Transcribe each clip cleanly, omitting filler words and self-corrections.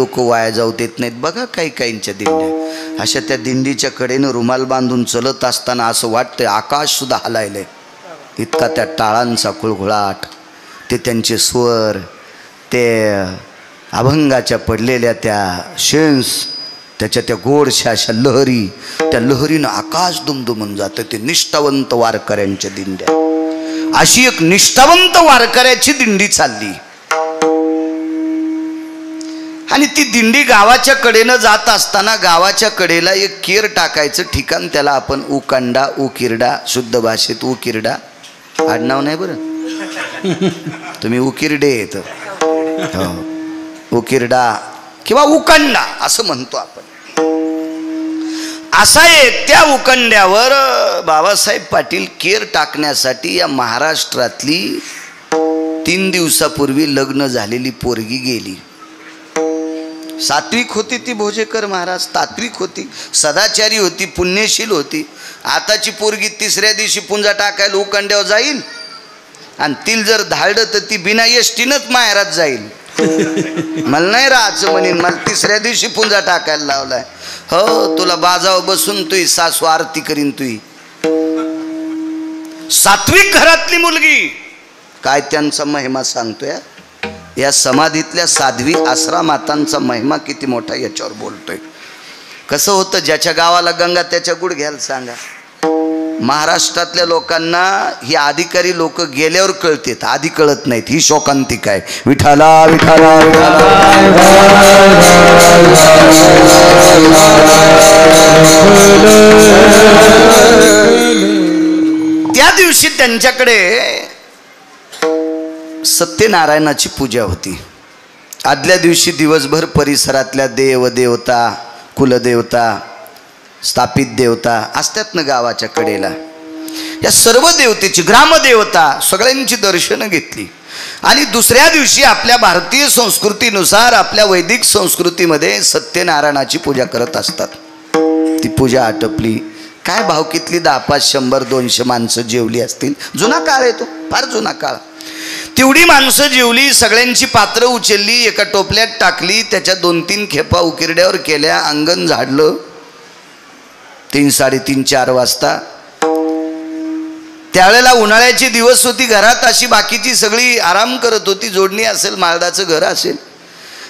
डोकं वाया जाऊ देत नाहीत बघा काही काहींच्या दिंड्या अशा. त्या दिंडीच्या कडेनं रुमाल बांधून चलत असताना असं वाटतंय आकाश सुद्धा हलायलंय, इतका त्या टाळांचा कुळघुळाट, ते त्यांचे स्वर, ते अभंगाच्या पडलेल्या त्या शेन्स, त्याच्या त्या गोडशा अशा लहरी, त्या लहरीनं आकाश दुमदुमून जातं. ते निष्ठावंत वारकऱ्यांच्या दिंड्या. अशी एक निष्ठावंत वारकऱ्याची दिंडी चालली आणि ती दिंडी गावाच्या कडेनं जात असताना गावाच्या कडेला एक केर टाकायचं ठिकाण, त्याला आपण उकांडा, उकिरडा, शुद्ध भाषेत उकिरडा, आडनाव नाही बरं, तुम्ही उकिरडे येत, हो उकिरडा किंवा उकांडा असं म्हणतो आपण. असा एक त्या उकंड्यावर बाबासाहेब पाटील केर टाकण्यासाठी या महाराष्ट्रातली 3 दिवसापूर्वी लग्न झालेली पोरगी गेली. सात्विक होती ती भोजेकर महाराज, तात्विक होती, सदाचारी होती, पुण्यशील होती. आताची पोरगी 3ऱ्या दिवशी पुंजा टाकायला उकंड्यावर जाईल आणि तिला जर धाडलं तर ती बिना एसटीनंच माहेरात जाईल. मला नाही राहायचं म्हणेन, मला 3ऱ्या दिवशी पुंजा टाकायला लावलाय. हो तुला बाजावर बसून तुही सासू आरती करीन. तुही सात्विक घरातली मुलगी, काय त्यांचा महिमा सांगतोय. या समाधीतल्या साध्वी आसरा मातांचा महिमा किती मोठा याच्यावर बोलतोय. कसं होतं, ज्याच्या गावाला गंगा त्याच्या गुड घ्यायला सांगा. महाराष्ट्रातल्या लोकांना ही अधिकारी लोक गेल्यावर कळतात, आधी कळत नाहीत. ही शोकांतिक आहे. विठाला विठाला त्या दिवशी त्यांच्याकडे सत्यनारायणाची पूजा होती. आदल्या दिवशी दिवसभर परिसरातल्या देवदेवता, कुलदेवता, स्थापित देवता असतात ना गावाच्या कडेला, या सर्व देवतेची, ग्रामदेवता सगळ्यांची दर्शनं घेतली. आणि दुसऱ्या दिवशी आपल्या भारतीय संस्कृतीनुसार, आपल्या वैदिक संस्कृतीमध्ये सत्यनारायणाची पूजा करत असतात. ती पूजा आटपली. काय भावकीतली 10, 5, 100, 200 माणसं जेवली असतील. जुना काळ आहे तो, फार जुना काळ. तेवढी माणसं जेवली, सगळ्यांची पात्र उचलली, एका टोपल्यात टाकली, त्याच्या 2-3 खेपा उकिरड्यावर केल्या, अंगण झाडलं. 3, 3:30, 4 वाजता त्यावेळेला उन्हाळ्याचे दिवस होती. घरात अशी बाकीची सगळी आराम करत होती. जोडणी असेल, माळदाचं घर असेल.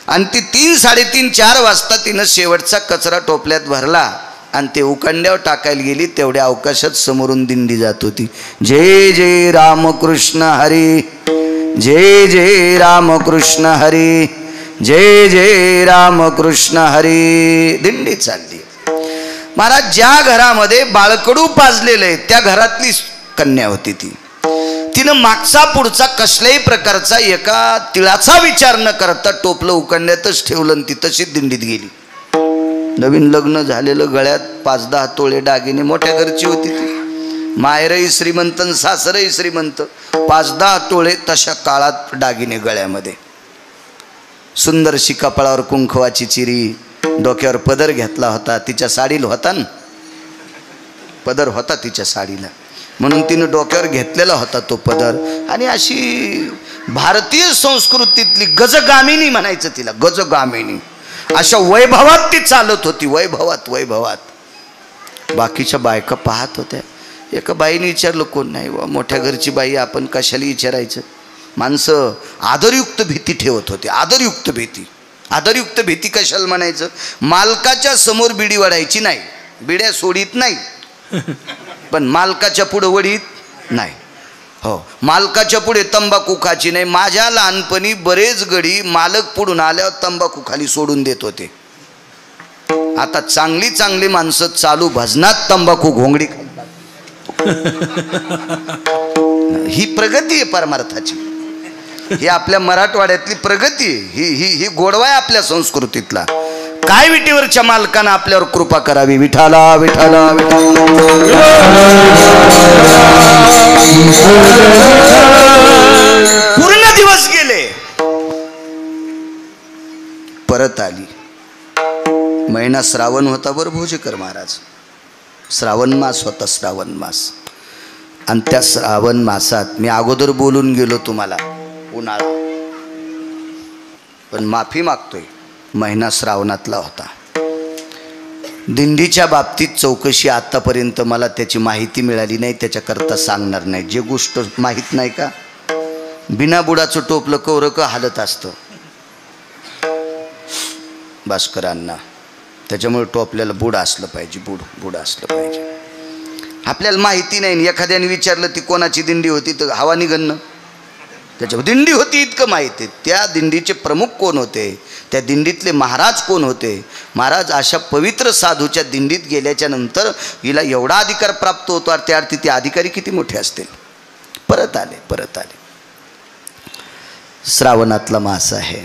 आणि ती 3, 3:30, 4 वाजता तिनं शेवटचा कचरा टोपल्यात भरला आणि ते उकंड्यावर टाकायला गेली. तेवढ्या अवकाशात समोरून दिंडी जात होती. जय जय रामकृष्ण हरी, जय जय रामकृष्ण हरी, जय जय रामकृष्ण हरी. दिंडी चालली. महाराज ज्या घरामध्ये बाळकडू पाजलेलं आहे त्या घरातली कन्या होती ती. तिनं मागचा पुढचा कसल्याही प्रकारचा एका तिळाचा विचार न करता टोपलं उकंड्यातच ठेवलं आणि ती तशीच दिंडीत गेली. नवीन लग्न झालेलं, गळ्यात 5-10 तोळे दागिने, मोठ्या घरची होती ती. माहेरही श्रीमंत आणि सासरही श्रीमंत. 5-10 तोळे तशा काळात दागिने गळ्यामध्ये. सुंदरशी कपाळावर कुंकवाची चिरी, डोक्यावर पदर घेतला होता. तिच्या साडीला होता ना पदर, होता तिच्या साडीला, म्हणून तिनं डोक्यावर घेतलेला होता तो पदर. आणि अशी भारतीय संस्कृतीतली गजगामिनी म्हणायचं तिला, गजगामिनी. अशा वैभवात ती चालत होती, वैभवात वैभवात. बाकीच्या बायका पाहत होत्या. एका बाईने विचारलं, कोण नाही वा, मोठ्या घरची बाई, आपण कशाला विचारायचं. माणसं आदरयुक्त भीती ठेवत होते, आदरयुक्त भीती. आदरयुक्त भीती कशाला म्हणायचं. मालकाच्या समोर बिडी वडायची नाही, बिड्या सोडीत नाही, पण मालकाच्या पुढे वडीत नाही. हो, मालकाच्या पुढे तंबाखू खायची नाही. माझ्या लहानपणी बरेच गडी मालक पुढून आल्यावर तंबाखू खाली सोडून देत होते. आता चांगली चांगली माणसं चालू भजनात तंबाखू घोंगडी खातात. ही प्रगती आहे परमार्थाची. ही आपल्या मराठवाड्यातली प्रगती आहे. ही गोडवा आहे आपल्या संस्कृतीतला. काय विटीवरच्या मालकानं आपल्यावर कृपा करावी. विठाला विठाला पूर्ण दिवस गेले, परत आली. महिना श्रावण होता बरं भोजेकर महाराज. श्रावण मास होता, श्रावण मास. आणि त्या श्रावण मासात मी अगोदर बोलून गेलो तुम्हाला, उन्हाळा, पण माफी मागतोय. महिना श्रावणातला होता. दिंडीच्या बाबतीत चौकशी आत्तापर्यंत मला त्याची माहिती मिळाली नाही, त्याच्याकरता सांगणार नाही. जे गोष्ट माहीत नाही का, बिना बुडाचं टोपलं कवरं का हालत असतं भास्करांना, त्याच्यामुळे टोपल्याला बुड असलं पाहिजे, बुड असलं पाहिजे. आपल्याला माहिती नाही, एखाद्याने विचारलं ती कोणाची दिंडी होती तर हवा निघणं, त्याच्यावर दिंडी होती इतकं माहिती. त्या दिंडीचे प्रमुख कोण होते, त्या दिंडीतले महाराज कोण होते. महाराज अशा पवित्र साधूच्या दिंडीत गेल्याच्या नंतर हिला एवढा अधिकार प्राप्त होतो, त्या अर्थी ते अधिकारी किती मोठे असतील. परत आले. श्रावणातला मास आहे,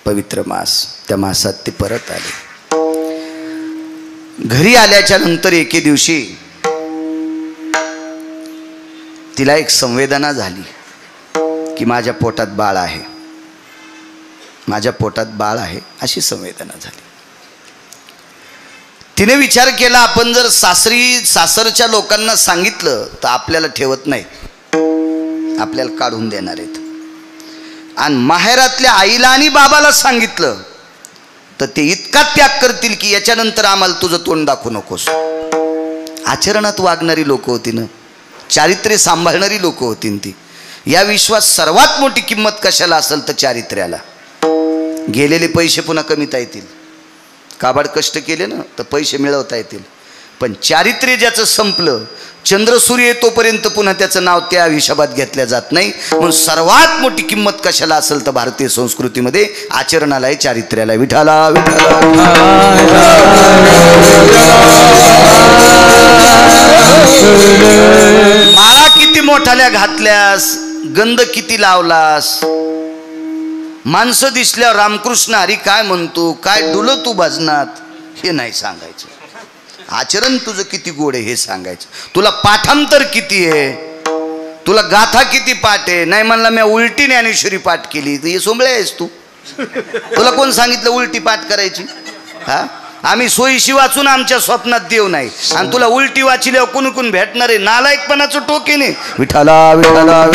पवित्र मास, त्या मासात ते परत आले. घरी आल्याच्या नंतर एके दिवशी तिला एक संवेदना झाली की माझ्या पोटात बाळ आहे, माझ्या पोटात बाळ आहे, अशी संवेदना झाली. तिने विचार केला, आपण जर सासरच्या लोकांना सांगितलं तर आपल्याला ठेवत नाही, आपल्याला काढून देणार आहेत. आणि माहेरातल्या आईला आणि बाबाला सांगितलं तर ते इतका त्याग करतील की याच्यानंतर आम्हाला तुझं तोंड दाखवू नकोस. आचरणात वागणारी लोक होती ना, चारित्र्य सांभाळणारी लोक होती ती. या विश्वात सर्वात मोठी किंमत कशाला असेल तर चारित्र्याला. गेलेले पैसे पुन्हा कमीता येतील, काबाड कष्ट केले ना तर पैसे मिळवता येतील, पण चारित्र्य ज्याचं संपलं, चंद्र सूर्य येतोपर्यंत पुन्हा त्याचं नाव त्या हिशोबात घेतल्या जात नाही. म्हणून सर्वात मोठी किंमत कशाला असेल तर भारतीय संस्कृतीमध्ये आचरणाला आहे, चारित्र्याला. विठाला माळा किती मोठाल्या घातल्यास, गंध किती लावलास, माणसं दिसल्यावर रामकृष्ण हरी काय म्हणतो, काय डुलं तू भजनात, हे नाही सांगायचं. आचरण तुझं किती गोड आहे हे सांगायचं. तुला पाठांतर किती आहे, तुला गाथा किती पाठ आहे. नाही म्हणला मी उलटी ज्ञानेश्वरी पाठ केली, तर हे सोंबळे आहेस तू. तुला कोण सांगितलं उलटी पाठ करायची? हा, आम्ही सोयीशी वाचून आमच्या स्वप्नात देव नाही, आणि तुला उलटी वाचिल्यावर कोण भेटणार आहे? नालायकपणाचं टोकेने. विठाला विठाला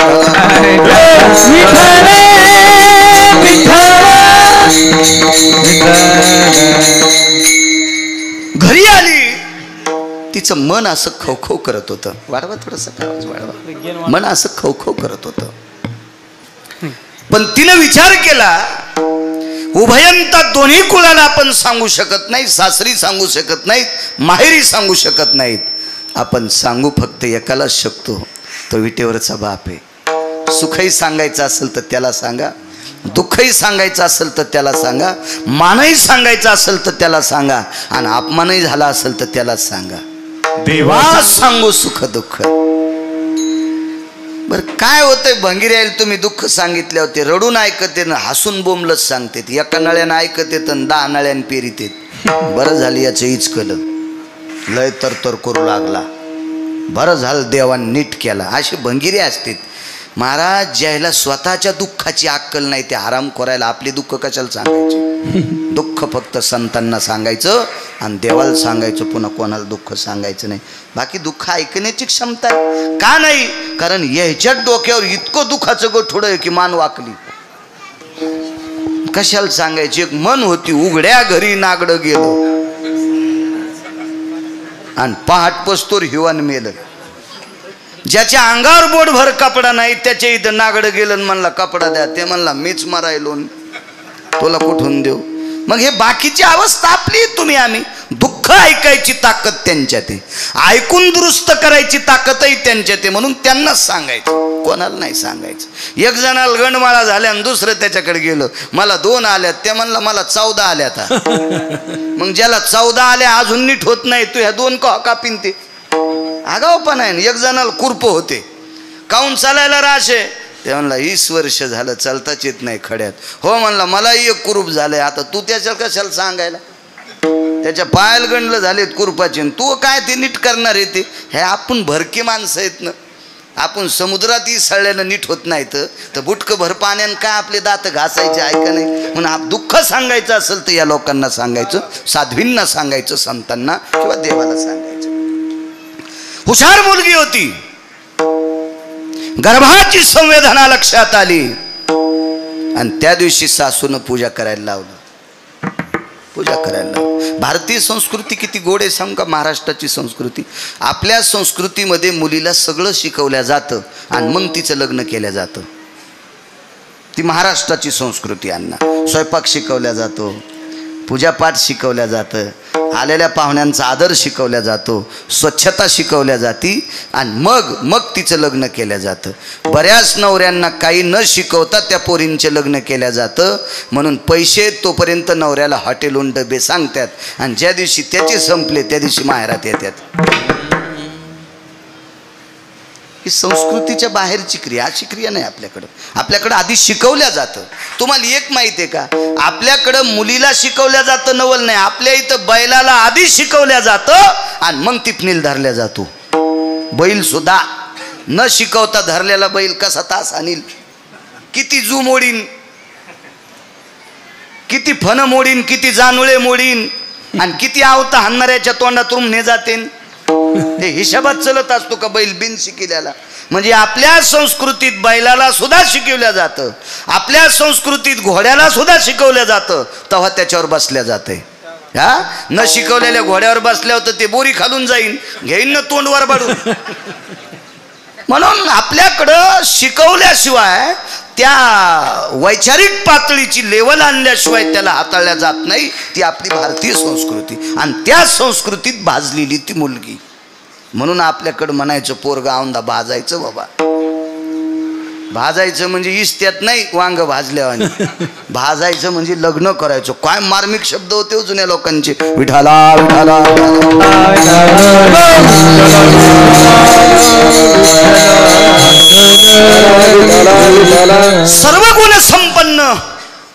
घरी आली, तिचं मन असं खवखव करत होतं. वाढवा थोडंसं आवाज वाढवा. मन असं खवखव करत होतं. पण तिनं विचार केला, उभयंता दोन्ही कुळाला आपण सांगू शकत नाही, सासरी सांगू शकत नाहीत, माहेरी सांगू शकत नाहीत. आपण सांगू फक्त एकालाच शकतो, तो विटेवरचा बाप आहे. सुखही सांगायचं असेल तर त्याला सांगा, दुःखही सांगायचं असेल तर त्याला सांगा, मानही सांगायचं असेल तर त्याला सांगा, आणि अपमानही झाला असेल तर त्यालाच सांगा. देवा सांगू सुख दुःख. बर काय होतंय, भंगिऱ्याला तुम्ही दुःख सांगितले होते, रडून ऐकते ना हसून बोंबलच सांगते. एका नळ्यानं ऐकते तर 10 नळ्यानं पेरीते. बरं झालं याचं इचकलं, लय तर करू लागला, बरं झालं देवान नीट केला. असे भंगिरे असतात. महाराज ज्याला स्वतःच्या दुःखाची अक्कल नाही ते आराम करायला आपले दुःख कशाला सांगायचे? दुःख फक्त संतांना सांगायचं आणि देवाला सांगायचं, पुन्हा कोणाला दुःख सांगायचं नाही. बाकी दुःख ऐकण्याची क्षमता आहे का नाही? कारण ह्याच्यात डोक्यावर इतकं दुःखाचं गठोडं आहे की मान वाकली. कशाला सांगायची? एक मन होती, उघड्या घरी नागडं गेलं आणि पहाट पस्तोर हिवान मेलं. ज्याच्या अंगावर बोटभर कपडा नाही त्याच्या इथं नागडं गेलं, म्हणला कपडा द्या, ते म्हणला मीच मरायलो, तुला कुठून देऊ? मग हे बाकीची अवस्था आपली, तुम्ही आम्ही. दुःख ऐकायची ताकद त्यांच्यात आहे, ऐकून दुरुस्त करायची ताकदही त्यांच्यात आहे, म्हणून त्यांनाच सांगायचं, कोणाला नाही सांगायचं. एक जणाला गंडमाळा झाल्या आणि दुसरं त्याच्याकडे गेलं, मला 2 आल्यात, ते म्हणला मला 14 आल्यात. मग ज्याला 14 आल्या अजून नीट होत नाही, तू ह्या 2 का कापीन ते आगाव पण आहे. एक जणाला कुरप होते, काऊन चालायला राशे, ते म्हणला 20 वर्ष झालं चालताच येत नाही खड्यात. हो म्हणला मलाही एक कुरूप झालंय. आता तू त्याच्या कशाला सांगायला? त्याच्या पायाला गंडलं झालेत कुरपाचे, तू काय ते नीट करणार आहे? ते हे आपण भरके माणसं आहेत ना. आपण समुद्रातही सळल्यानं नीट होत नाही तर बुटकं भर पाण्यानं काय आपले दात घासायचे आहे का नाही? म्हणून दुःख सांगायचं असेल तर या लोकांना सांगायचं, साध्वींना सांगायचं, संतांना किंवा देवाला सांगायचं. हुशार मुलगी होती, गर्भाची संवेदना लक्षात आली आणि त्या दिवशी सासूनं पूजा करायला लावलं. पूजा करायला. भारतीय संस्कृती किती गोड आहे सांगू का. महाराष्ट्राची संस्कृती, आपल्या संस्कृतीमध्ये मुलीला सगळं शिकवल्या जातं आणि मग तिचं लग्न केलं जातं. ती महाराष्ट्राची संस्कृती. अण्णा स्वयंपाक शिकवल्या जातो, पूजापाठ शिकवल्या जातं, आलेल्या पाहुण्यांचा आदर शिकवल्या जातो, स्वच्छता शिकवल्या जाती आणि मग तिचं लग्न केलं जातं. बऱ्याच नवऱ्यांना काही न शिकवता त्या पोरींचे लग्न केलं जातं. म्हणून पैसे तोपर्यंत नवऱ्याला हॉटेलहून डबे सांगतात आणि ज्या दिवशी त्याचे संपले त्या दिवशी माहेरात येतात. ही संस्कृतीच्या बाहेरची क्रिया, अशी क्रिया नाही आपल्याकडं. आपल्याकडं आधी शिकवल्या जातं. तुम्हाला एक माहिती आहे का, आपल्याकडं मुलीला शिकवल्या जातं नवल नाही, आपल्या इथं बैलाला आधी शिकवल्या जातं आणि मग टिपणीला धरल्या जातो. बैल सुद्धा न शिकवता धरलेला बैल कसा तास आणील, किती जू मोडीन, किती फन मोडीन, किती जानुळे मोडीन आणि किती आवता हाणणाऱ्याच्या तोंडातून ने जाते. ते हिशोबात चलत असतो का बैल बिन शिकलेला. म्हणजे आपल्या संस्कृतीत बैलाला सुद्धा शिकवल्या जातं, आपल्या संस्कृतीत घोड्याला सुद्धा शिकवलं जातं, तेव्हा त्याच्यावर बसल्या जाते. हा, न शिकवलेल्या घोड्यावर बसल्यावर तर ते बोरी खालून जाईन, घेईन ना तोंडवर बाडून. म्हणून आपल्याकडं शिकवल्याशिवाय, त्या वैचारिक पातळीची लेवल आणल्याशिवाय त्याला हाताळल्या जात नाही. ती आपली भारतीय संस्कृती आणि त्या संस्कृतीत भाजलेली ती मुलगी. म्हणून आपल्याकडं म्हणायचं पोरगा औंदा भाजायचं. बाबा भाजायचं म्हणजे इस्त्यात नाही वांग भाजल्यावानी, भाजायचं म्हणजे लग्न करायचं. काय मार्मिक शब्द होते जुन्या लोकांचे. विठाला विठाला सर्व गुण संपन्न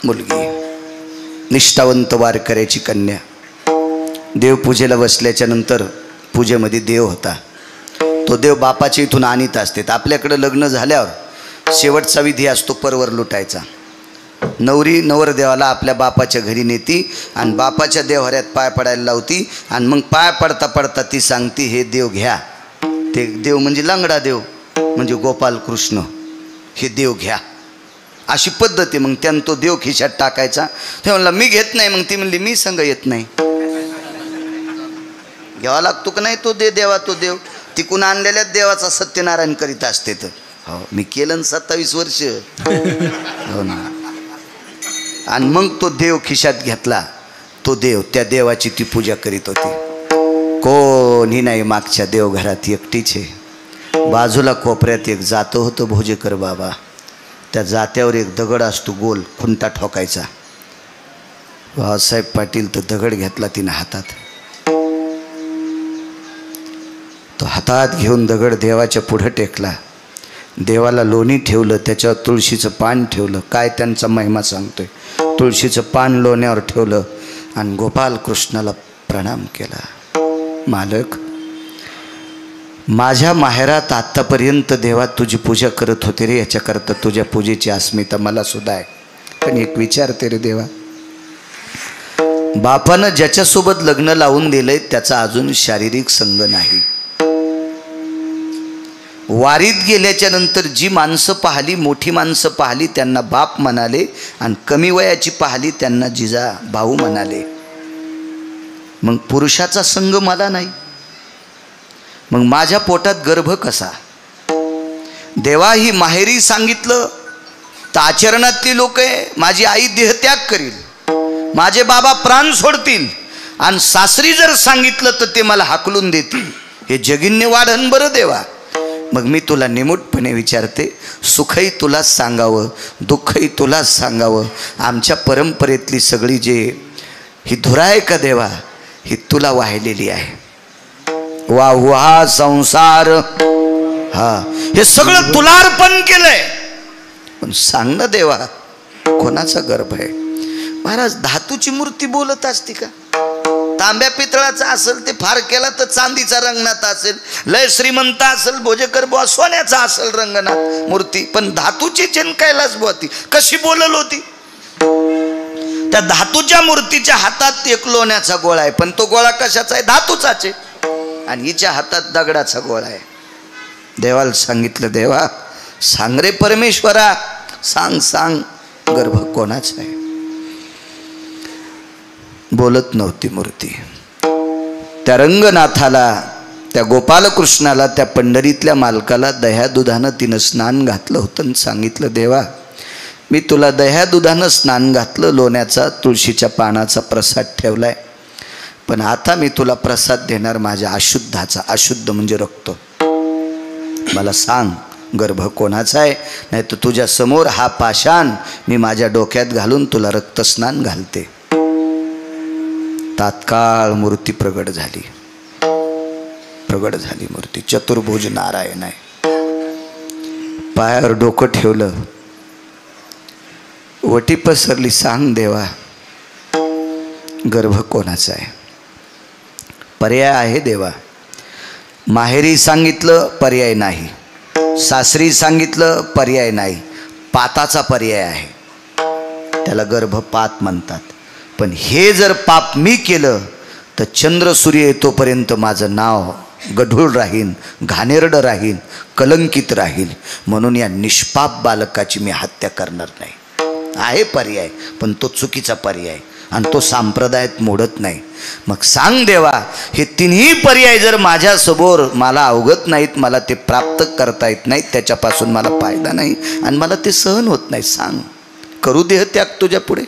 मुलगी, निष्ठावंत वारकऱ्याची कन्या. देवपूजेला बसल्याच्या नंतर पूजेमध्ये देव होता. तो देव बापाच्या इथून आणीत असते. आपल्याकडं लग्न झाल्यावर शेवटचा विधी असतो परवर लुटायचा. नवरी नवरदेवाला आपल्या बापाच्या घरी नेती आणि बापाच्या देवहऱ्यात पाय पडायला लावती आणि मग पाय पडता पडता ती सांगती, हे देव घ्या. ते देव म्हणजे लंगडा देव, म्हणजे गोपाल कृष्ण, हे देव घ्या. अशी पद्धत आहे. मग त्यानं तो देव खिशात टाकायचा. ते म्हणला मी घेत नाही. मग ती म्हणली मी संग येत नाही. घ्यावा लागतो का नाही तो देवा. तो देव तिकून आणलेल्या देवाचा सत्यनारायण करीत असते. तर हो, मी केलं 27 वर्ष. हो ना. आणि मग तो देव खिशात घेतला. तो देव, त्या देवाची ती पूजा करीत होती. कोणी नाही मागच्या देवघरात, एकटीच आहे. बाजूला कोपऱ्यात एक जातं होतं भोजेकर बाबा. त्या जात्यावर एक दगड असतो गोल, खुंटा ठोकायचा. भाऊसाहेब पाटील तो दगड घेतला तिनं हातात. तो हातात घेऊन दगड देवाच्या पुढं टेकला. देवाला लोणी ठेवलं, त्याच्यावर तुळशीचं पान ठेवलं. काय त्यांचा महिमा सांगतोय. तुळशीचं पान लोण्यावर ठेवलं आणि गोपाल कृष्णाला प्रणाम केला. मालक, माझ्या माहेरात आत्तापर्यंत देवा तुझी पूजा करत होते रे, याच्याकरता तुझ्या पूजेची अस्मिता मला सुद्धा आहे. पण एक विचारते रे देवा, बापानं ज्याच्यासोबत लग्न लावून दिलंय त्याचा अजून शारीरिक संग नाही. वारीत गेल्याच्या नंतर जी माणसं पाहिली, मोठी माणसं पाहिली त्यांना बाप म्हणाले आणि कमी वयाची पाहिली त्यांना जिजा भाऊ म्हणाले. मग पुरुषाचा संग मला नाही. मग माझ्या पोटात गर्भ कसा. देवा ही माहेरी सांगितलं तर आचरणातली लोक आहे. माझी आई देहत्याग करील, माझे बाबा प्राण सोडतील आणि सासरी जर सांगितलं तर ते मला हाकलून देतील. हे जगिन्य वाढन बरं देवा. मग मी तुला निमूटपणे विचारते, सुखही तुलाच सांगावं, दुःखही तुलाच सांगावं. आमच्या परंपरेतली सगळी जे ही धुरा आहे का देवा, ही तुला वाहिलेली आहे. वाह संसार, हा हे सगळं तुला अर्पण केलंय. पण सांग ना देवा, कोणाचा गर्भ आहे. महाराज, धातूची मूर्ती बोलत असते का. तांब्या पितळाचा असेल ते फार केला तर चांदीचा रंगनाथ असेल. लय श्रीमंत असेल भोजेकर बुवा सोन्याचा असेल रंगनाथ मूर्ती. पण धातूची कैलास बुवा ती कशी बोलल होती. त्या धातूच्या मूर्तीच्या हातात एक लोण्याचा गोळा आहे. पण तो गोळा कशाचा आहे, धातूचाच आहे. आणि हिच्या हातात दगडाचा गोळा आहे. देवाला सांगितलं, देवा सांग रे परमेश्वरा, सांग सांग गर्भ कोणाचा आहे. बोलत नव्हती मूर्ती. त्या रंगनाथाला, त्या गोपालकृष्णाला, त्या पंढरीतल्या मालकाला दह्या दुधानं तिनं स्नान घातलं होतं आणि सांगितलं, देवा मी तुला दह्या दुधानं स्नान घातलं, लोण्याचा तुळशीच्या पानाचा प्रसाद ठेवलाय, पण आता मी तुला प्रसाद देणार माझ्या अशुद्धाचा. अशुद्ध म्हणजे रक्त. मला सांग गर्भ कोणाचा आहे, नाही तर तुझ्या समोर हा पाषाण मी माझ्या डोक्यात घालून तुला रक्तस्नान घालते. तात्काळ मूर्ती प्रगट झाली. प्रगट झाली मूर्ती. चतुर्भुज नारायण आहे. पायावर डोकं ठेवलं, वटी पसरली. सांग देवा गर्भ कोणाचा आहे. पर्याय आहे देवा. माहेरी सांगितलं पर्याय नाही, सासरी सांगितलं पर्याय नाही, पाताचा पर्याय आहे. त्याला गर्भपात म्हणतात. पण हे जर पाप मी केलं तर चंद्र सूर्य येतोपर्यंत माझं नाव गढूळ राहीन, घाणेरडं राहीन, कलंकित राहील. म्हणून या निष्पाप बालकाची मी हत्या करणार नाही. आहे पर्याय, पण तो चुकीचा पर्याय आणि तो संप्रदायात मोडत नाही. मग सांग देवा, हे तिन्ही पर्याय जर माझ्यासमोर मला अवगत नाहीत, मला ते प्राप्त करता येत नाहीत, त्याच्यापासून मला फायदा नाही आणि मला ते सहन होत नाही. सांग, करू देह त्याग तुझ्या पुढे.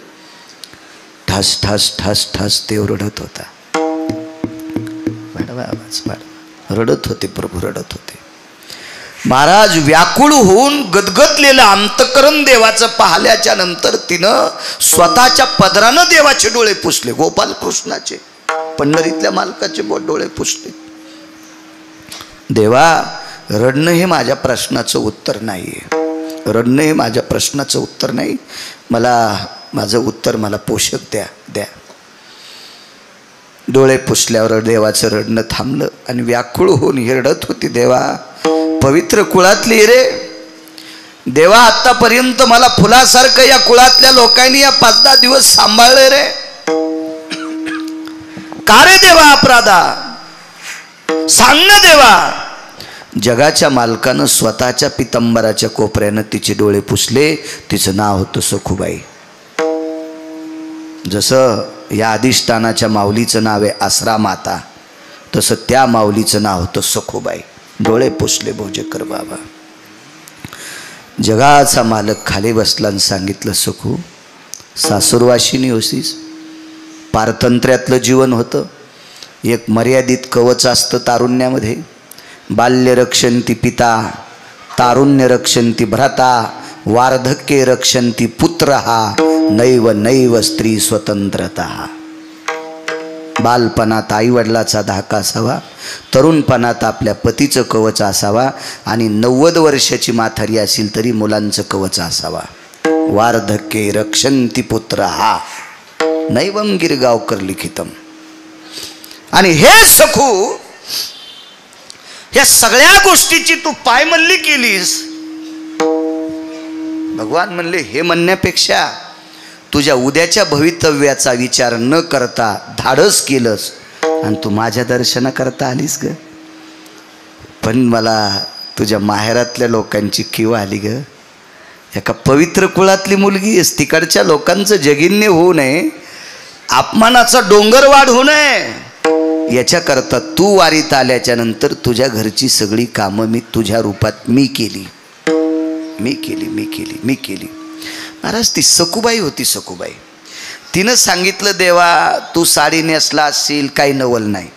ठस ठस ठस ठस देव रडत होता. आवाज रडत होते प्रभू, रडत होते. महाराज व्याकुळ होऊन गदगदलेलं अंतकरण देवाचं पाहिल्याच्या नंतर तिनं स्वतःच्या पदरानं देवाचे डोळे पुसले. गोपालकृष्णाचे, पंढरीतल्या मालकाचे डोळे पुसले. देवा रडणं हे माझ्या प्रश्नाचं उत्तर नाही आहे. रडणं हे माझ्या प्रश्नाचं उत्तर नाही. मला माझं उत्तर मला पोषक द्या द्या. डोळे पुसल्यावर देवाचं रडणं थांबलं आणि व्याकुळ होऊन ही रडत होती. देवा पवित्र कुळातली रे देवा, आतापर्यंत मला फुलासारखं या कुळातल्या लोकांनी या 5-10 दिवस सांभाळले रे. का रे देवा अपराधा, सांग ना देवा. जगाच्या मालकानं स्वतःच्या पितंबराच्या कोपऱ्यानं तिचे डोळे पुसले. तिचं नाव होतं सखुबाई. जसं या अधिष्ठानाच्या माऊलीचं नाव आहे आसरा माता, तसं त्या माऊलीचं नाव होतं सखुबाई. डोळे पुसले भोजेकर बाबा. जगाचा मालक खाली बसला आणि सांगितलं, सखू सासुरवाशिनी होसीस. पारतंत्र्यातलं जीवन होतं. एक मर्यादित कवच असतं तारुण्यामध्ये. बाल्य रक्षन्ति पिता, तारुण्य रक्षन्ति भ्राता, वार्धक्ये रक्षन्ति पुत्रः, नैव नैव स्त्री स्वतंत्रता. बालपणात आईवडिलाचा धाका असावा, तरुणपणात आपल्या पतीचं कवच असावा आणि 90 वर्षाची म्हातारी असेल तरी मुलांचं कवच असावा. वार्धक्ये रक्षन्ति पुत्रः, नैवं गिरगावकर लिखितम. आणि हे सखू, या सगळ्या गोष्टीची तू पायमल्ली केलीस. भगवान म्हणले, हे म्हणण्यापेक्षा तुझ्या उद्याच्या भवितव्याचा विचार न करता धाडस केलंस आणि तू माझ्या दर्शनाकरता आलीस ग. पण मला तुझ्या माहेरातल्या लोकांची किंवा आली ग. एका पवित्र कुळातली मुलगी आहेस, तिकडच्या लोकांचं जगिन्य होऊ नये, अपमानाचा डोंगर वाढ होऊ नये, याच्याकरता तू वारीत आल्याच्या नंतर तुझ्या घरची सगळी कामं मी तुझ्या रूपात मी केली. महाराज ती सखुबाई होती. सखुबाई तिनं सांगितलं, देवा तू साडी नेसला असेल काही नवल नाही,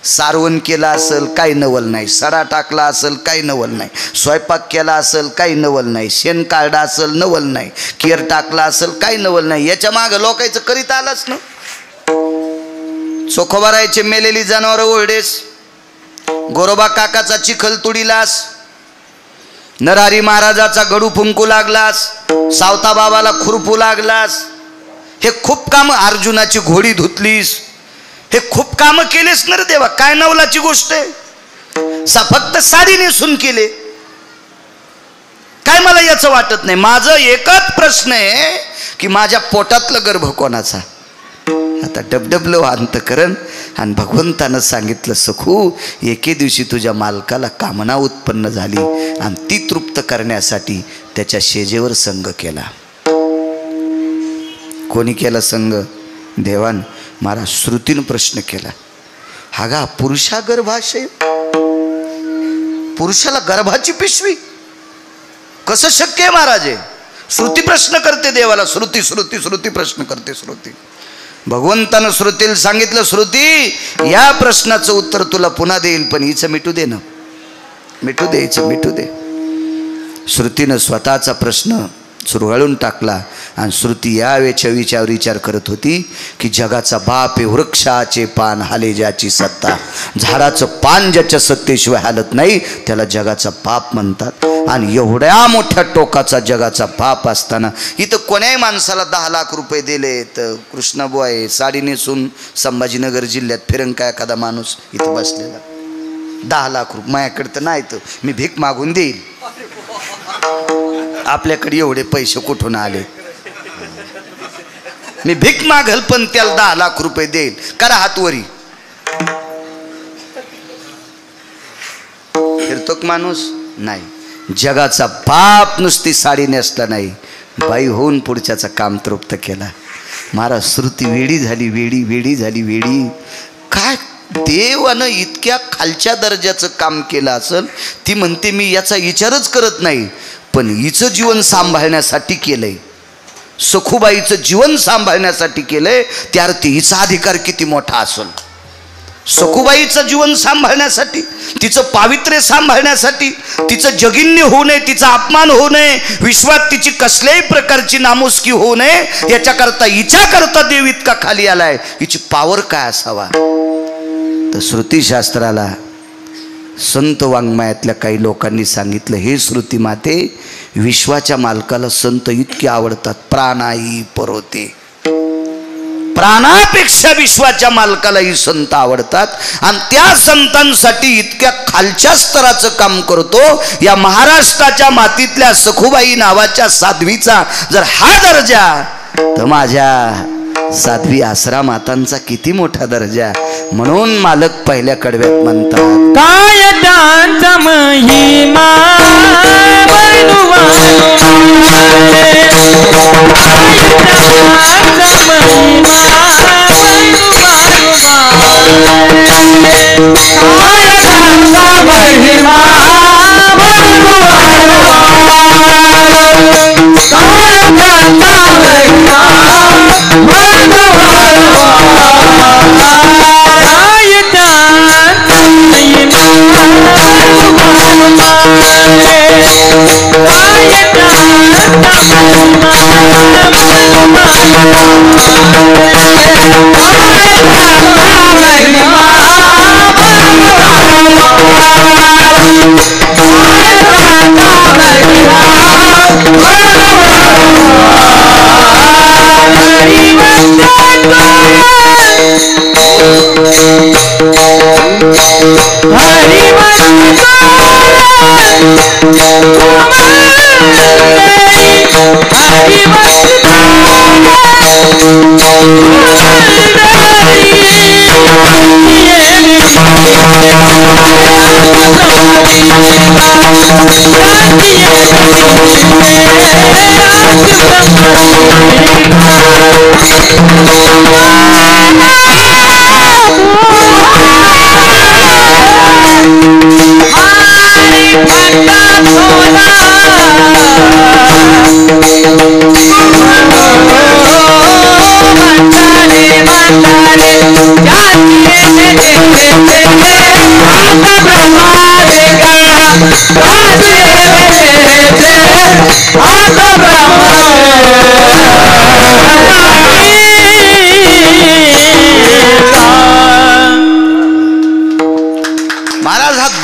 सारवण केला असेल काही नवल नाही, सडा टाकला असेल काही नवल नाही, स्वयंपाक केला असेल काही नवल नाही, शेण काढला असेल नवल नाही, केर टाकला असेल काही नवल नाही. याच्या मागं लोकांचं करीत आलाच ना. चोखोबारायचे मेलेली जनावरं ओरडेस, गोरोबा काकाचा चिखल तुडीलास, नरहरी महाराजाचा गडू फुंकू लागलास, सावता बाबाला खुरपू लागलास. हे खूप काम, अर्जुनाची घोडी धुतलीस, हे खूप काम केलेस ना रे देवा. काय नवलाची गोष्ट आहे. फक्त साडी नेसून केले काय, मला याचं वाटत नाही. माझं एकच प्रश्न आहे की माझ्या पोटातलं गर्भ कोणाचा. आता डबडबलं अंतकरण आणि भगवंतानं सांगितलं, सखू एके दिवशी तुझ्या मालकाला कामना उत्पन्न झाली आणि ती तृप्त करण्यासाठी त्याच्या शेजेवर संग केला. कोणी केला संग? देवान महाराज श्रुतीनं प्रश्न केला, हा गा पुरुषा गर्भाशय, पुरुषाला गर्भाची पिशवी कसं शक्य आहे महाराज? श्रुती प्रश्न करते देवाला, श्रुती श्रुती श्रुती प्रश्न करते श्रुती. भगवंतानं श्रुतीला सांगितलं, श्रुती या प्रश्नाचं उत्तर तुला पुन्हा देईल, पण हिचं मिटू दे ना, मिटू दे, हिचं मिटू दे. श्रुतीनं स्वतःचा प्रश्न चुरगळून टाकला आणि श्रुती या विचार विचार करत होती की जगाचा बाप आहे, वृक्षाचे पान हाले ज्याची सत्ता, झाडाचं पान ज्याच्या सत्तेशिवाय हालत नाही त्याला जगाचा बाप म्हणतात. आणि एवढ्या मोठ्या टोकाचा जगाचा बाप असताना इथं कोण्याही माणसाला 10 लाख रुपये दिले तर कृष्णाबुवा आहे साडी नेसून संभाजीनगर जिल्ह्यात फिरंग का एखादा माणूस इथं बसलेला, 10 लाख रुपये माझ्याकडे तर नाही, तर मी भीक मागून देईल. आपल्याकडे एवढे पैसे कुठून आले? मी भीक मागल पण त्याला 10 लाख रुपये देईल. करा हातवरी. फिरतो माणूस नाही. जगाचा बाप नुसती साडी नेसला नाही, बाई होऊन पुढच्याचं काम तृप्त केला. महाराज श्रुती वेडी झाली, वेडी झाली. काय देवानं इतक्या खालच्या दर्जाचं काम केलं असेल? ती म्हणते मी याचा विचारच करत नाही, पण हिचं जीवन सांभाळण्यासाठी केलंय, सखूबाईचं जीवन सांभाळण्यासाठी केलंय, त्या अर्थी हिचा अधिकार किती मोठा असेल. सखूबाईचं जीवन सांभाळण्यासाठी, तिचं पावित्र्य सांभाळण्यासाठी, तिचं जगिन्य होऊ नये, तिचा अपमान होऊ नये, विश्वात तिची कसल्याही प्रकारची नामुष्की होऊ नये, याच्याकरता हिच्याकरता देव इतका खाली आलाय. हिची पावर काय असावा? तर श्रुतीशास्त्राला संत वाङ्मयातल्या काही लोकांनी सांगितलं, हे श्रुती माते, विश्वाच्या मालकाला संत इतके आवडतात, प्राणाई परोते, प्राणापेक्षा विश्वाच्या मालकालाही संत आवडतात. आणि त्या संतांसाठी इतक्या खालच्या स्तराचं काम करतो. या महाराष्ट्राच्या मातीतल्या सखूबाई नावाच्या साध्वीचा जर हा दर्जा, तर माझ्या साध्वी आसरा मातांचा किती मोठा दर्जा. म्हणून मालक पहिल्या कडव्यात म्हणतात, काय त्यांचा महिमा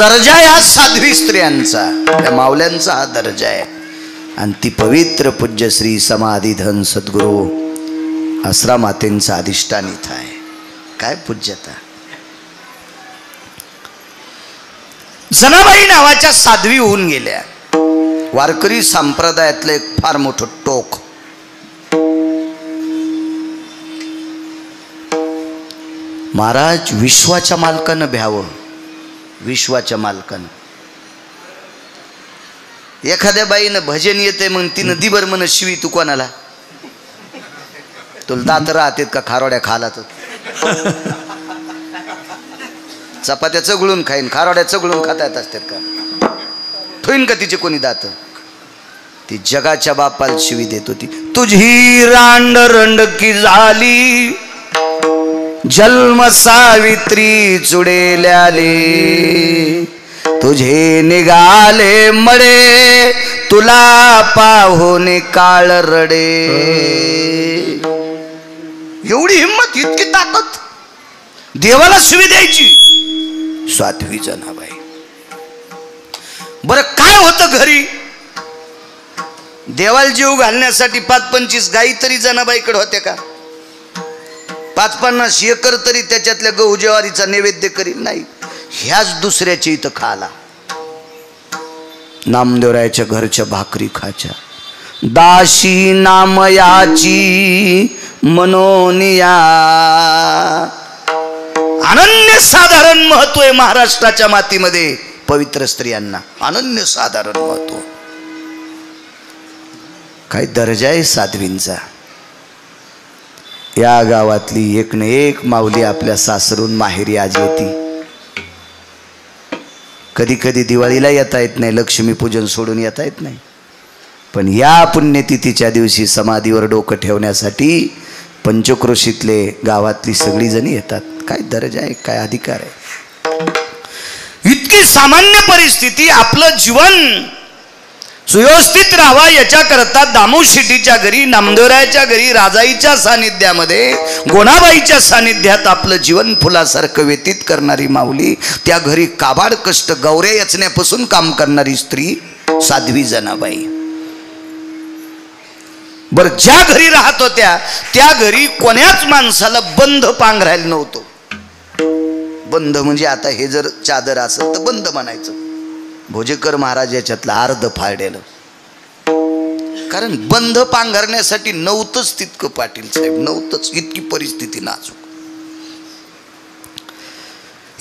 दर्जा ह्या साध्वी स्त्रियांचा, त्या मावल्यांचा हा दर्जा आहे. आणि ती पवित्र पूज्य श्री समाधीधन सद्गुरू आसरा मातेंचा अधिष्ठान इथं आहे. काय पूज्यता. जनाबाई नावाच्या साध्वी होऊन गेल्या. वारकरी संप्रदायातलं एक फार मोठं टोक. महाराज विश्वाच्या मालकानं भ्यावं, विश्वाच्या मालकानं. एखाद्या बाईनं भजन येते मग तिनं दिबर म्हण शिवी तू कोणाला, तुला दात राहतेत का खारोड्या खाला तर चपात्या चगळून खाईन, खारोड्या चगळून खाता येत असतात का? ठोईन का तिचे कोणी दात? ती जगाच्या बापाला शिवी देत होती. तुझी रांड रंडकी झाली, जन्म सावित्री चुडेल्याले, तुझे निघाले मडे, तुला पाहून काळ रडे. एवढी हिंमत, इतकी ताकद, देवाला शिवी द्यायची. साध्वी जनाबाई. बरं काय होतं घरी? देवाला जीव घालण्यासाठी 5-25 गाई तरी जनाबाईकडे होत्या का? 5-50 एकर तरी त्याच्यातल्या गहू ज्वारीचा नैवेद्य करीत नाही. ह्याच दुसऱ्याच्या इथं खाला. नामदेवरायाच्या घरच्या भाकरी खाच्या. दाशी नामयाची मनोनिया. अनन्य साधारण महत्व आहे महाराष्ट्राच्या मातीमध्ये पवित्र स्त्रियांना. अनन्य साधारण महत्व. काय दर्जा आहे साध्वींचा. या गावातली एक न एक माऊली आपल्या सासरून माहेरी आज येते. कधी कधी दिवाळीला येता येत नाही, लक्ष्मीपूजन सोडून येता येत नाही, पण या पुण्यतिथीच्या दिवशी समाधीवर डोकं ठेवण्यासाठी पंचक्रोशीतले गावातली सगळी जणी येतात. काय दर्जा आहे, काय अधिकार आहे. इतकी सामान्य परिस्थिती. आपलं जीवन सुव्यवस्थित राहावा याच्याकरता दामू शेट्टीच्या घरी, नामदेवरायाच्या घरी, राजाईच्या सानिध्यामध्ये, गोणाबाईच्या सानिध्यात आपलं जीवन फुलासारखं व्यतीत करणारी माऊली, त्या घरी काबाड कष्ट गौऱ्या याचण्यापासून काम करणारी स्त्री साध्वी जनाबाई. बर, ज्या घरी राहत होत्या त्या घरी कोण्याच माणसाला बंद पांघरायला नव्हतं. बंद म्हणजे आता हे जर चादर असेल तर बंद म्हणायचं. भोजेकर महाराज याच्यातलं अर्ध फाळलेलं. कारण बंध पांघरण्यासाठी नव्हतंच तितकं पाटील साहेब, नव्हतंच. इतकी परिस्थिती नाजूक.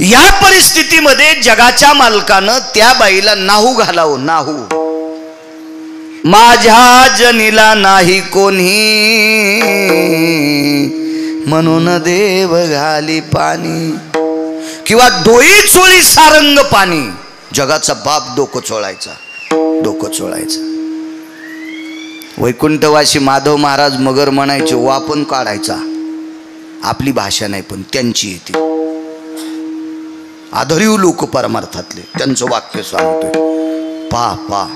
या परिस्थितीमध्ये जगाच्या मालकानं त्या बाईला नाहू घालावं. नाहू. माझ्या जनीला नाही कोणी, म्हणून देव घाली पाणी, किंवा डोई चोळी सारंग पाणी. जगाचा बाप डोकं चोळायचा, डोकं चोळायचा. वैकुंठवासी माधव महाराज मगर म्हणायचे, वापन काढायचा. आपली भाषा नाही पण त्यांची येते. आदरीव लोक परमार्थातले, त्यांचं वाक्य सांगतोय. पा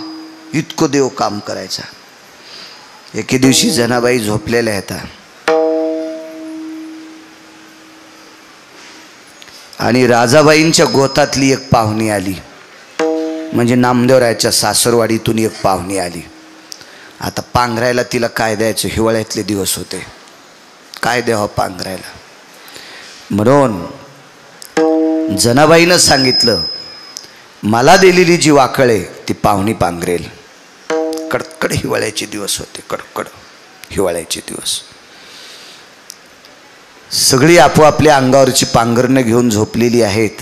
इतकं देव काम करायचा. एके दिवशी जनाबाई झोपलेल्या आहेत आणि राजाबाईंच्या गोतातली एक पाहुणी आली. म्हणजे नामदेवरायाच्या सासरवाडीतून एक पाहुणी आली. आता पांघरायला तिला काय द्यायचं? हिवाळ्यातले दिवस होते. काय द्यावं पांघरायला? म्हणून जनाबाईनं सांगितलं, मला दिलेली जी वाकळ आहे ती पाहुणी पांघरेल. कडकड हिवाळ्याचे दिवस होते, कडकड हिवाळ्याचे दिवस. सगळी आपोआपल्या अंगावरची पांघरणं घेऊन झोपलेली आहेत.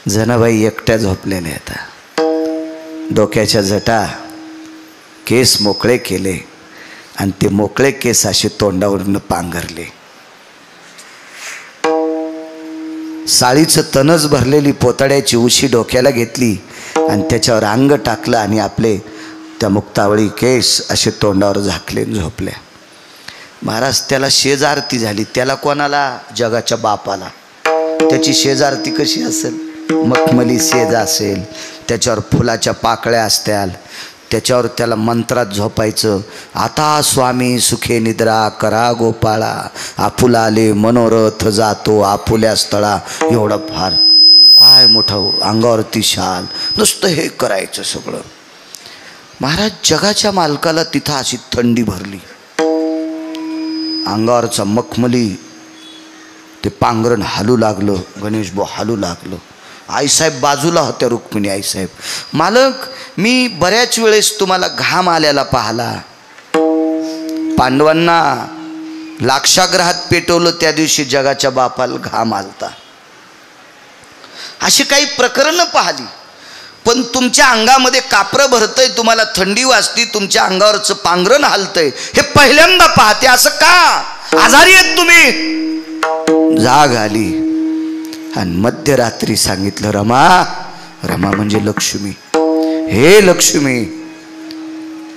जनाबाई एकट्या झोपलेल्या आहेत. डोक्याच्या जटा, केस मोकळे केले आणि ते मोकळे केस असे तोंडावरून पांघरले. साळीचं तणच भरलेली पोतड्याची उशी डोक्याला घेतली आणि त्याच्यावर अंग टाकलं आणि आपले त्या मुक्तावळी केस असे तोंडावर झाकले झोपल्या. महाराज त्याला शेजारती झाली. त्याला कोणाला? जगाच्या बापाला. त्याची शेजारती कशी असेल? मखमली शेज असेल, त्याच्यावर फुलाच्या पाकळ्या असत्याल, त्याच्यावर त्याला मंत्रात झोपायचं. आता स्वामी सुखे निद्रा करा गोपाळा, आपुलाले मनोरथ जातो आपुल्या स्थळा. एवढं फार काय मोठं अंगावरती शाल, नुसतं हे करायचं सगळं. महाराज जगाच्या मालकाला तिथं अशी थंडी भरली. अंगावरचा मखमली ते पांघरण हालू लागलं. गणेश भाऊ हालू लागलं. आईसाहेब बाजूला होत्या. रुक्मिणी आईसाहेब, मालक मी बऱ्याच वेळेस तुम्हाला घाम आल्याला पाहला. पांडवांना लाक्षाग्रहात पेटवलं त्या दिवशी जगाच्या बापाला घाम आलता. अशी काही प्रकरणं पाहिली. पण तुमच्या अंगामध्ये कापरं भरतंय, तुम्हाला थंडी वाजती, तुमच्या अंगावरचं पांघरण हलतंय, हे पहिल्यांदा पाहते. असं का? आजारी आहेत तुम्ही? जाग आली आणि मध्यरात्री सांगितलं, रमा, रमा म्हणजे लक्ष्मी, हे लक्ष्मी,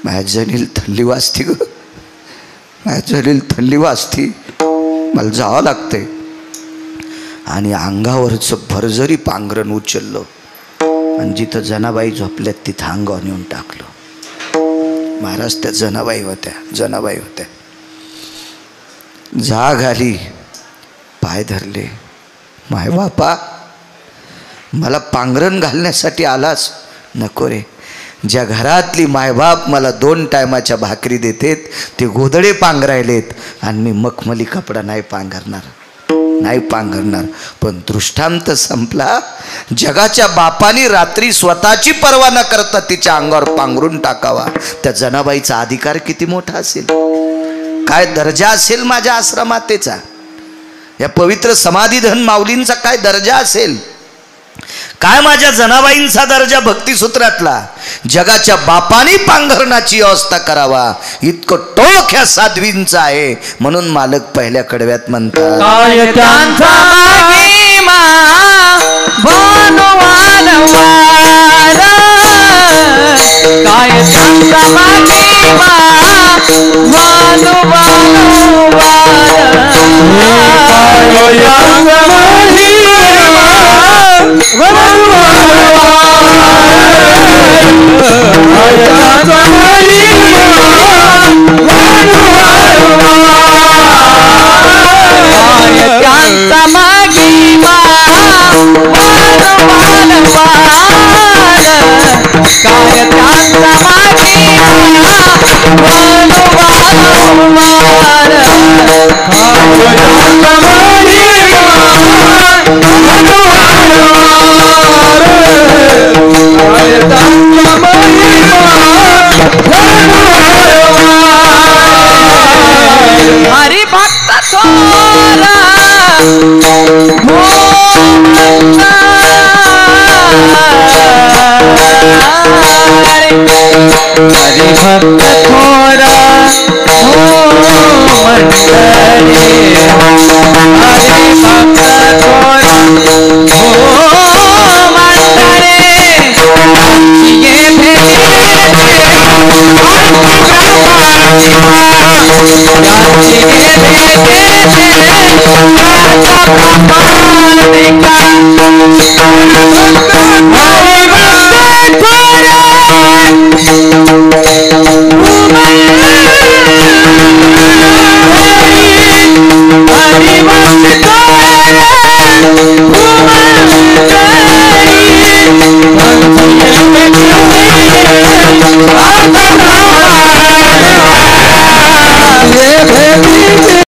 माझ्या जनील थंडी वाजती ग, माझ्या जनील थंडी वाजती, मला जावं लागतंय. आणि अंगावरचं भरजरी पांघरण उचललं आणि जिथं जनाबाई झोपल्यात तिथं अंगावर नेऊन टाकलं. महाराज त्या जनाबाई होत्या. जाग आली, पाय धरले, माय बापा मला पांघरण घालण्यासाठी आलाच? नको रे, ज्या घरातली मायबाप मला 2 टायमाच्या भाकरी देतेत ते गोधडे पांघरायलेत आणि मी मखमली कपडा नाही पांघरणार. पण दृष्टांत संपला. जगाच्या बापानी रात्री स्वतःची पर्वा न करता तिच्या अंगावर पांघरून टाकावा. त्या जनाबाईचा अधिकार किती मोठा असेल, काय दर्जा असेल माझ्या आश्रमातेचा, या पवित्र समाधीधन माऊलींचा काय दर्जा असेल, काय माझ्या जनाबाईंचा दर्जा भक्तिसूत्रातला. जगाच्या बापानी पांघरणाची व्यवस्था करावा इतकं टोक ह्या साध्वींचं आहे. म्हणून मालक पहिल्या कडव्यात म्हणतात, काय त्यांचा महिमा बनवाल वार, काय त्यांचा महिमा बनवाल वार, काय त्यांचा हरि भक्त थोरा हरि भक्त थोरा मंडळे, हरि भक्त थोरा मंडळे, ये भेटे